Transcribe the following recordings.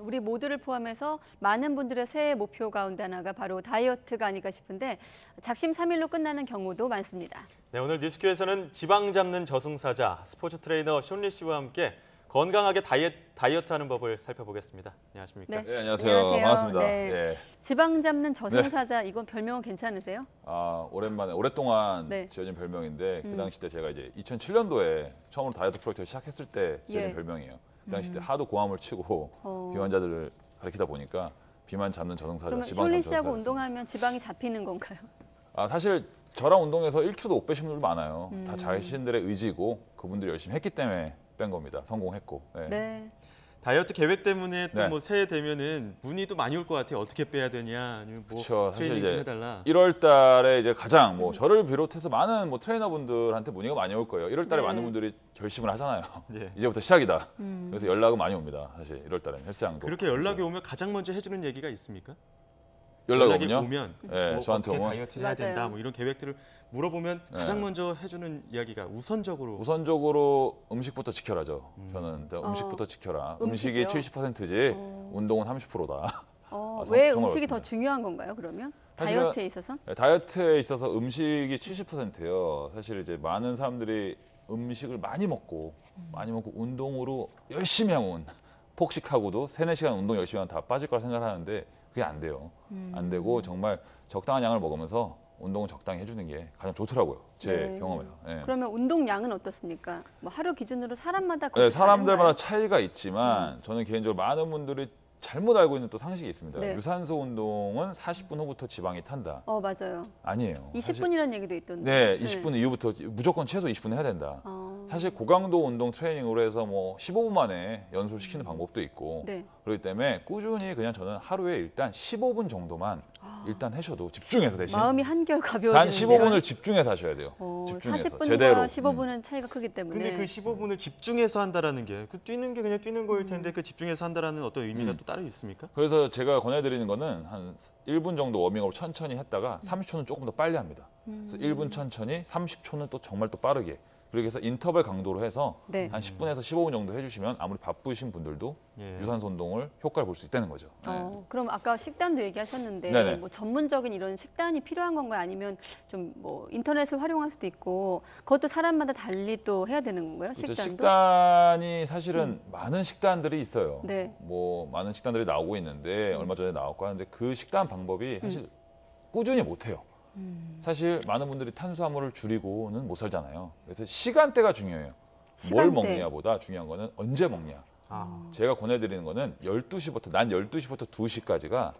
우리 모두를 포함해서 많은 분들의 새해 목표 가운데 하나가 바로 다이어트가 아닐까 싶은데 작심삼일로 끝나는 경우도 많습니다. 네, 오늘 뉴스큐에서는 지방 잡는 저승사자 스포츠 트레이너 숀리 씨와 함께 건강하게 다이어트하는 법을 살펴보겠습니다. 안녕하십니까? 네, 안녕하세요. 반갑습니다. 네. 예. 지방 잡는 저승사자 이건 별명은 괜찮으세요? 오랜만에 오랫동안 네. 지어진 별명인데 그 당시 때 제가 이제 2007년도에 처음으로 다이어트 프로젝트를 시작했을 때 지어진 예. 별명이에요. 그 당시 때 하도 고함을 치고 비만자들을 가르치다 보니까 비만 잡는 저승사자, 그러면 지방 숀리 잡는 씨하고 저승사자. 운동하면 지방이 잡히는 건가요? 사실 저랑 운동해서 1kg도 못 빼신 분들 많아요. 다 자신들의 의지고 그분들이 열심히 했기 때문에 뺀 겁니다. 성공했고. 네. 네. 다이어트 계획 때문에 또 네. 뭐 새해 되면은 문의도 많이 올 것 같아요. 어떻게 빼야 되냐, 아니면 뭐 그쵸, 사실 트레이닝 좀 이제 해달라. 1월 달에 이제 가장 뭐 저를 비롯해서 많은 뭐 트레이너분들한테 문의가 많이 올 거예요. 1월 달에 네. 많은 분들이 결심을 하잖아요. 예. 이제부터 시작이다. 그래서 연락은 많이 옵니다. 사실 1월 달에는 헬스장도. 그렇게 연락이 오면 가장 먼저 해주는 얘기가 있습니까? 연락이 연락이 오면요? 오면 네, 뭐 저한테 어떻게 오면 다이어트 해야 맞아요. 된다, 뭐 이런 계획들을 물어보면 네. 가장 먼저 해주는 이야기가 우선적으로 음식부터 지켜라죠. 저는 음식부터 지켜라. 음식이 음식이요? 70%지 운동은 30%다. 왜 정말 음식이 더 그렇습니다. 중요한 건가요, 그러면? 사실은- 다이어트에 있어서? 다이어트에 있어서 음식이 70%예요. 사실 이제 많은 사람들이 음식을 많이 먹고 운동으로 열심히 하면 폭식하고도 3-4시간 운동 열심히 하면 다 빠질 거라 생각하는데 그게 안 돼요. 안 되고 정말 적당한 양을 먹으면서 운동은 적당히 해주는 게 가장 좋더라고요. 제 네. 경험에서. 예. 그러면 운동량은 어떻습니까? 뭐 하루 기준으로 사람마다 네, 그렇게 사람들마다 다른가요? 차이가 있지만 저는 개인적으로 많은 분들이 잘못 알고 있는 또 상식이 있습니다. 네. 유산소 운동은 40분 후부터 지방이 탄다. 맞아요. 아니에요. 20분이라는 얘기도 있던데. 네, 20분 이후부터 무조건 최소 20분 해야 된다. 사실 고강도 운동 트레이닝으로 해서 뭐 15분 만에 연소를 시키는 방법도 있고 네. 그렇기 때문에 꾸준히 그냥 저는 하루에 일단 15분 정도만 일단 하셔도 집중해서 대신 마음이 한결 가벼워지는데요. 단 15분을 집중해서 하셔야 돼요. 집중해서 40분과 제대로. 15분은 차이가 크기 때문에. 근데 그 15분을 집중해서 한다라는 게 그 뛰는 게 그냥 뛰는 거일 텐데 그 집중해서 한다라는 어떤 의미가 또 따로 있습니까? 그래서 제가 권해드리는 거는 한 1분 정도 워밍업을 천천히 했다가 30초는 조금 더 빨리 합니다. 그래서 1분 천천히, 30초는 또 정말 또 빠르게. 그렇게 해서 인터벌 강도로 해서 네. 한 10분에서 15분 정도 해주시면 아무리 바쁘신 분들도 예. 유산소 운동을 효과를 볼 수 있다는 거죠. 그럼 아까 식단도 얘기하셨는데 네네. 뭐 전문적인 이런 식단이 필요한 건가요? 아니면 좀 뭐 인터넷을 활용할 수도 있고 그것도 사람마다 달리 또 해야 되는 건가요? 그렇죠. 식단도? 식단이 사실은 많은 식단들이 있어요. 네. 뭐 많은 식단들이 나오고 있는데 얼마 전에 나왔고 하는데 그 식단 방법이 사실 꾸준히 못 해요. 사실 많은 분들이 탄수화물을 줄이고는 못 살잖아요. 그래서 시간대가 중요해요. 시간대. 뭘 먹느냐보다 중요한 거는 언제 먹냐. 제가 권해드리는 거는 12시부터 난 12시부터 2시까지가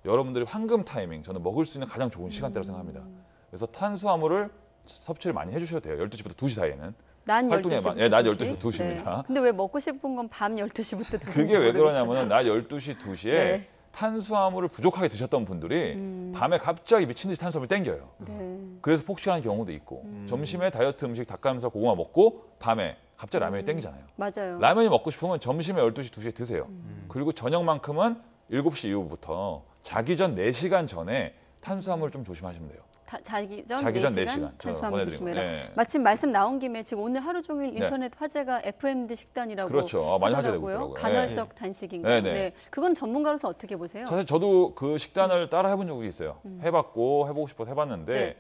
여러분들이 황금 타이밍, 저는 먹을 수 있는 가장 좋은 시간대라고 생각합니다. 그래서 탄수화물을 섭취를 많이 해주셔도 돼요. 12시부터 2시 사이에는. 난 활동에 12시부터 예, 낮 2시? 12시부터 2시입니다. 네. 근데 왜 먹고 싶은 건 밤 12시부터 2시? 그게 왜 그러냐면 낮 12시, 2시에 네. 탄수화물을 부족하게 드셨던 분들이 밤에 갑자기 미친 듯이 탄수화물 땡겨요. 네. 그래서 폭식하는 경우도 있고 점심에 다이어트 음식 닭가슴살 고구마 먹고 밤에 갑자기 라면이 땡기잖아요. 맞아요. 라면이 먹고 싶으면 점심에 12시, 2시에 드세요. 그리고 저녁만큼은 7시 이후부터 자기 전 4시간 전에 탄수화물을 좀 조심하시면 돼요. 자기 전 자기 전 4시간 4시간 탄수화물 보내드리고. 조심해라. 네. 마침 말씀 나온 김에 지금 오늘 하루 종일 네. 인터넷 화제가 FMD 식단이라고 그렇죠. 많이 화제되고 하더라고요. 있더라고요. 간헐적 단식인가요? 네, 네. 네. 그건 전문가로서 어떻게 보세요? 사실 저도 그 식단을 따라 해본 적이 있어요. 해보고 싶어서 해봤는데 네.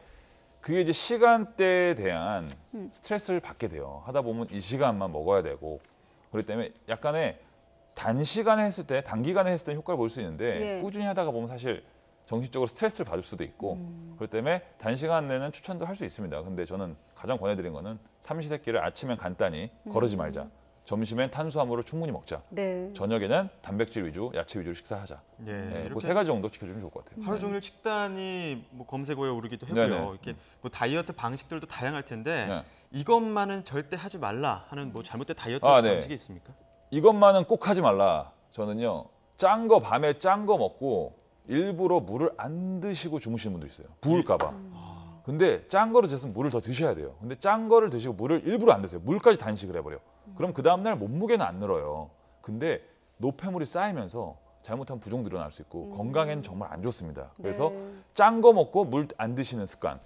그게 이제 시간대에 대한 스트레스를 받게 돼요. 하다 보면 이 시간만 먹어야 되고 그렇기 때문에 약간의 단기간에 했을 때 효과를 볼 수 있는데 예. 꾸준히 하다가 보면 사실 정신적으로 스트레스를 받을 수도 있고 그렇기 때문에 단시간 내는 추천도 할 수 있습니다. 근데 저는 가장 권해드린 거는 삼시세끼를 아침엔 간단히 거르지 말자. 점심엔 탄수화물을 충분히 먹자. 네. 저녁에는 단백질 위주, 야채 위주로 식사하자. 예. 네, 이렇게 그3 가지 정도 지켜주면 좋을 것 같아요. 하루 종일 식단이 뭐 검색어에 오르기도 하고요. 네네. 이렇게 뭐 다이어트 방식들도 다양할 텐데 네. 이것만은 절대 하지 말라 하는 뭐 잘못된 다이어트 네. 방식이 있습니까? 이것만은 꼭 하지 말라. 저는요. 밤에 짠 거 먹고 일부러 물을 안 드시고 주무시는 분도 있어요. 부을까 봐. 근데 짠 거를 드셨으면 물을 더 드셔야 돼요. 근데 짠 거를 드시고 물을 일부러 안 드세요. 물까지 단식을 해버려. 그럼 그 다음날 몸무게는 안 늘어요. 근데 노폐물이 쌓이면서 잘못하면 부종도 일어날 수 있고 건강에는 정말 안 좋습니다. 그래서 네. 짠 거 먹고 물 안 드시는 습관.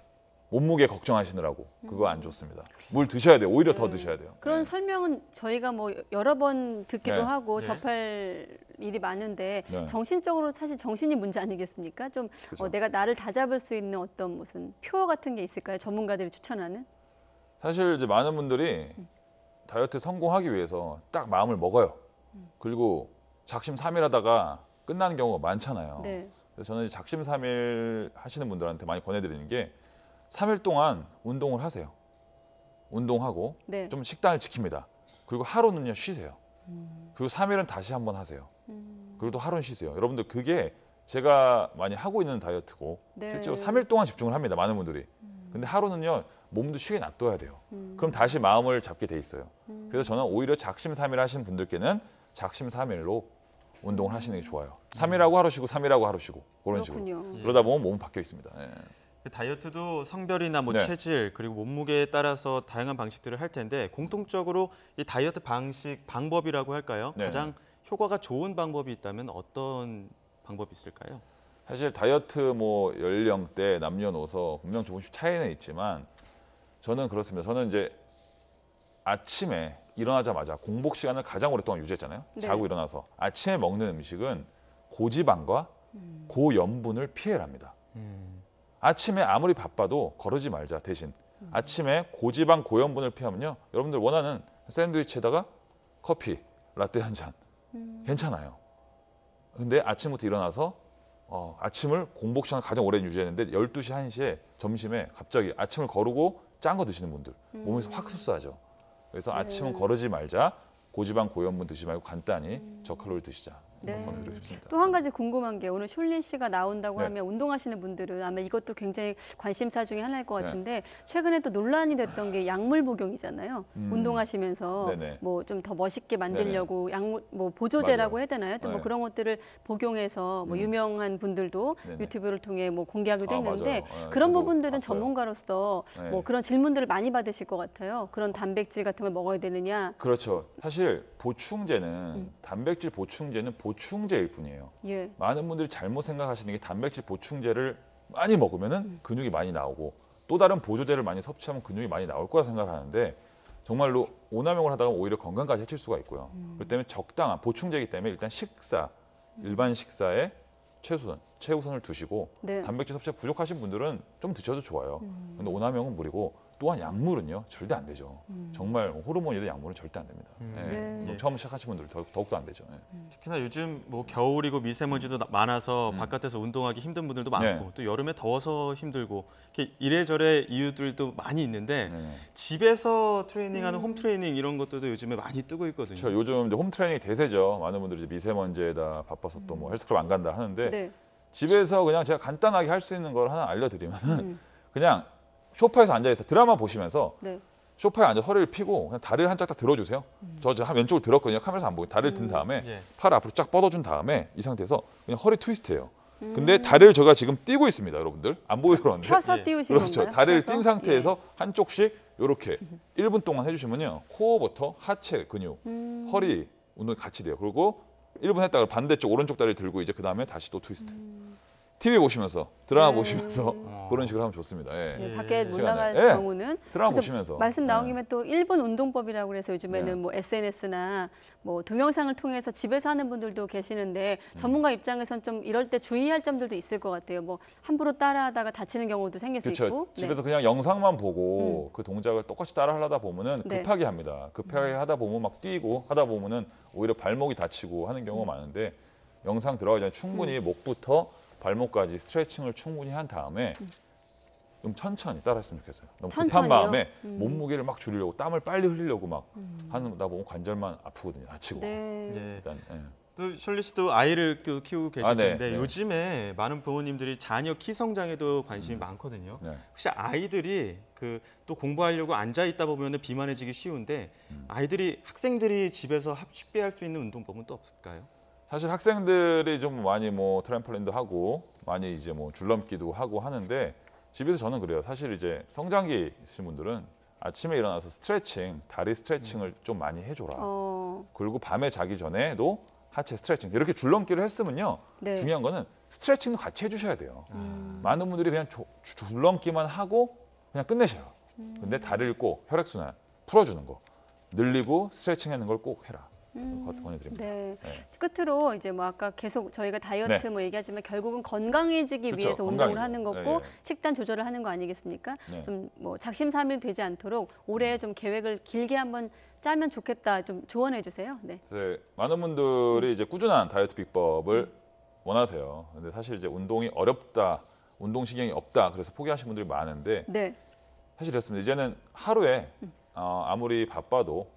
몸무게 걱정하시느라고 그거 안 좋습니다. 물 드셔야 돼요. 오히려 더 드셔야 돼요. 그런 네. 설명은 저희가 뭐 여러 번 듣기도 네. 하고 네. 접할 일이 많은데 네. 정신적으로 사실 정신이 문제 아니겠습니까? 좀 그죠. 내가 나를 다잡을 수 있는 어떤 무슨 표 같은 게 있을까요? 전문가들이 추천하는? 사실 이제 많은 분들이 다이어트 성공하기 위해서 딱 마음을 먹어요. 그리고 작심삼일하다가 끝나는 경우가 많잖아요. 네. 그래서 저는 이제 작심삼일 하시는 분들한테 많이 권해드리는 게 3일 동안 운동을 하세요. 운동하고 네. 좀 식단을 지킵니다. 그리고 하루는요 쉬세요. 그리고 3일은 다시 한번 하세요. 그리고 또 하루는 쉬세요. 여러분들 그게 제가 많이 하고 있는 다이어트고 네. 실제로 3일 동안 집중을 합니다. 많은 분들이. 근데 하루는요 몸도 쉬게 놔둬야 돼요. 그럼 다시 마음을 잡게 돼 있어요. 그래서 저는 오히려 작심삼일 하신 분들께는 작심삼일로 운동을 하시는 게 좋아요. 3일하고 하루 쉬고 3일하고 하루 쉬고 그런 식으로. 그렇군요. 그러다 보면 몸은 바뀌어 있습니다. 예. 다이어트도 성별이나 뭐 네. 체질 그리고 몸무게에 따라서 다양한 방식들을 할 텐데 공통적으로 이 다이어트 방법이라고 할까요? 네. 가장 효과가 좋은 방법이 있다면 어떤 방법이 있을까요? 사실 다이어트 뭐 연령대, 남녀노소 분명 조금씩 차이는 있지만 저는 그렇습니다. 저는 이제 아침에 일어나자마자 공복 시간을 가장 오랫동안 유지했잖아요. 네. 자고 일어나서 아침에 먹는 음식은 고지방과 고염분을 피해랍니다. 아침에 아무리 바빠도 거르지 말자 대신 아침에 고지방 고염분을 피하면요 여러분들 원하는 샌드위치에다가 커피 라떼 한 잔 괜찮아요. 근데 아침부터 일어나서 아침을 공복 시간 가장 오래 유지했는데 12시 1시에 점심에 갑자기 아침을 거르고 짠 거 드시는 분들 몸에서 확 흡수하죠. 그래서 네. 아침은 거르지 말자 고지방 고염분 드시지 말고 간단히 저칼로리 드시자. 네. 권해드리고 싶습니다. 또 한 가지 궁금한 게 오늘 숄린 씨가 나온다고 네. 하면 운동하시는 분들은 아마 이것도 굉장히 관심사 중에 하나일 것 네. 같은데 최근에 또 논란이 됐던 게 약물 복용이잖아요. 운동하시면서 네네. 뭐 좀 더 멋있게 만들려고 약물 뭐 보조제라고 맞아요. 해야 되나요? 또 뭐 네. 그런 것들을 복용해서 뭐 유명한 분들도 네네. 유튜브를 통해 뭐 공개하기도 아, 했는데 맞아요. 네, 그런 저도 부분들은 봤어요. 전문가로서 네. 뭐 그런 질문들을 많이 받으실 것 같아요. 그런 단백질 같은 걸 먹어야 되느냐? 그렇죠. 사실 보충제는 단백질 보충제는 보충제일 뿐이에요. 예. 많은 분들이 잘못 생각하시는 게 단백질 보충제를 많이 먹으면은 근육이 많이 나오고 또 다른 보조제를 많이 섭취하면 근육이 많이 나올 거라 생각하는데 정말로 오남용을 하다가 오히려 건강까지 해칠 수가 있고요. 그렇기 때문에 적당한 보충제이기 때문에 일단 식사, 일반 식사에 최우선을 두시고 네. 단백질 섭취가 부족하신 분들은 좀 드셔도 좋아요. 근데 오남용은 무리고 또한 약물은요 절대 안 되죠. 정말 호르몬이든 약물은 절대 안 됩니다. 예. 네. 처음 시작하신 분들 더욱더 안 되죠. 예. 특히나 요즘 뭐 겨울이고 미세먼지도 많아서 바깥에서 운동하기 힘든 분들도 많고 네. 또 여름에 더워서 힘들고 이렇게 이래저래 이유들도 많이 있는데 네. 집에서 트레이닝하는 홈 트레이닝 이런 것들도 요즘에 많이 뜨고 있거든요. 그렇죠. 요즘 이제 홈 트레이닝이 대세죠. 많은 분들이 이제 미세먼지에다 바빠서 또 뭐 헬스클럽 안 간다 하는데 네. 집에서 그냥 제가 간단하게 할 수 있는 걸 하나 알려드리면 그냥 소파에서 앉아있어 드라마 보시면서 네. 소파에 앉아 허리를 펴고 그냥 다리를 한 짝 딱 들어주세요. 저 지금 왼쪽을 들었거든요. 카메라에서 안 보고 다리를 든 다음에 예. 팔을 앞으로 쫙 뻗어준 다음에 이 상태에서 그냥 허리 트위스트해요. 근데 다리를 제가 지금 띄고 있습니다, 여러분들. 안 보여서 그러는데. 펴서 예. 띄우신 그렇죠. 건가요? 다리를 펴서? 띈 상태에서 한쪽씩 이렇게 1분 동안 해주시면요. 코어부터 하체 근육, 허리 운동이 같이 돼요. 그리고 1분 했다가 반대쪽 오른쪽 다리를 들고 이제 그 다음에 다시 또 트위스트. TV 보시면서 드라마 네. 보시면서 그런 식으로 하면 좋습니다. 예. 네, 밖에 못 시간에. 나갈 예. 경우는 드라마 그래서 보시면서. 말씀 나온 네. 김에 또 1분 운동법이라고 그래서 요즘에는 네. 뭐 SNS나 뭐 동영상을 통해서 집에서 하는 분들도 계시는데 전문가 입장에선 좀 이럴 때 주의할 점들도 있을 것 같아요. 뭐 함부로 따라하다가 다치는 경우도 생길 수 그렇죠. 있고. 집에서 그냥 영상만 보고 그 동작을 똑같이 따라 하려다 보면은 네. 급하게 합니다. 급하게 하다 보면 막 뛰고 하다 보면은 오히려 발목이 다치고 하는 경우가 많은데 영상 들어가기 전에 충분히 목부터 발목까지 스트레칭을 충분히 한 다음에 좀 천천히 따라했으면 좋겠어요. 너무 급한 천천히요? 마음에 몸무게를 막 줄이려고 땀을 빨리 흘리려고 막 하다 보면 관절만 아프거든요. 다치고. 네. 네. 일단 예. 또 셜리 씨도 아이를 키우고 계실 아, 네, 텐데 네. 요즘에 많은 부모님들이 자녀 키 성장에도 관심이 많거든요. 네. 혹시 아이들이 또 공부하려고 앉아 있다 보면 비만해지기 쉬운데 아이들이 학생들이 집에서 쉽게 할 수 있는 운동법은 또 없을까요? 사실 학생들이 좀 많이 뭐 트램펄린도 하고 많이 이제 뭐 줄넘기도 하고 하는데 집에서 저는 그래요. 사실 이제 성장기 있으신 분들은 아침에 일어나서 스트레칭, 다리 스트레칭을 좀 많이 해줘라. 그리고 밤에 자기 전에도 하체 스트레칭 이렇게 줄넘기를 했으면요. 네. 중요한 거는 스트레칭도 같이 해주셔야 돼요. 많은 분들이 그냥 줄넘기만 하고 그냥 끝내셔요. 근데 다리를 꼭 혈액순환 풀어주는 거 늘리고 스트레칭하는 걸 꼭 해라. 권해드립니다. 네. 네. 끝으로 이제 뭐 아까 계속 저희가 다이어트 네. 뭐 얘기하지만 결국은 건강해지기 그렇죠. 위해서 운동을 건강이죠. 하는 거고 네, 네. 식단 조절을 하는 거 아니겠습니까? 네. 좀 뭐 작심삼일 되지 않도록 올해 좀 계획을 길게 한번 짜면 좋겠다. 좀 조언해 주세요. 네. 그래서 많은 분들이 이제 꾸준한 다이어트 비법을 원하세요. 근데 사실 이제 운동이 어렵다, 운동신경이 없다, 그래서 포기하시는 분들이 많은데 네. 사실 그렇습니다. 이제는 하루에 아무리 바빠도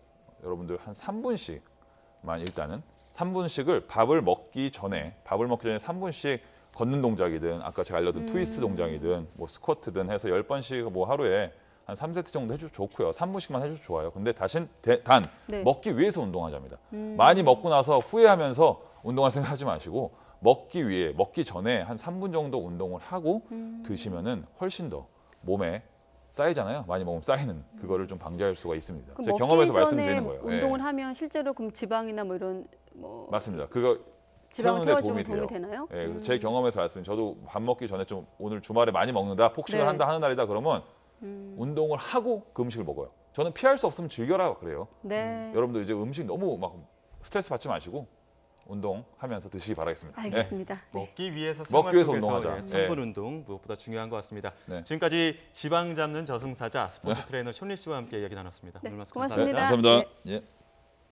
여러분들 한 3분씩만 일단은 3분씩을 밥을 먹기 전에 3분씩 걷는 동작이든 아까 제가 알려준 트위스트 동작이든 뭐 스쿼트든 해서 10번씩 뭐 하루에 한 3세트 정도 해줘도 좋고요. 3분씩만 해줘도 좋아요. 근데 단 네. 먹기 위해서 운동하자입니다. 많이 먹고 나서 후회하면서 운동할 생각하지 마시고 먹기 위해 먹기 전에 한 3분 정도 운동을 하고 드시면은 훨씬 더 몸에 쌓이잖아요. 많이 먹으면 쌓이는 그거를 좀 방지할 수가 있습니다. 그럼 제 먹기 경험에서 전에 말씀드리는 거예요. 운동을 예. 하면 실제로 그럼 지방이나 뭐 이런 뭐 맞습니다. 그거 지방을 태우는데 태워주면 도움이 도움이 돼요. 되나요? 예, 그래서 제 경험에서 말씀드린 저도 밥 먹기 전에 좀 오늘 주말에 많이 먹는다, 폭식을 네. 한다 하는 날이다 그러면 운동을 하고 그 음식을 먹어요. 저는 피할 수 없으면 즐겨라 그래요. 네. 여러분들 이제 음식 너무 막 스트레스 받지 마시고 운동하면서 드시기 바라겠습니다. 네. 알겠습니다. 네. 먹기 위해서 먹기 위해서 생활 속에서 운동하자. 3분 네. 운동 무엇보다 중요한 것 같습니다. 네. 지금까지 지방 잡는 저승사자 스포츠 트레이너 쇼니 씨와 함께 이야기 나눴습니다. 네, 오늘 말씀 고맙습니다. 감사합니다. 감사합니다. 네. 예.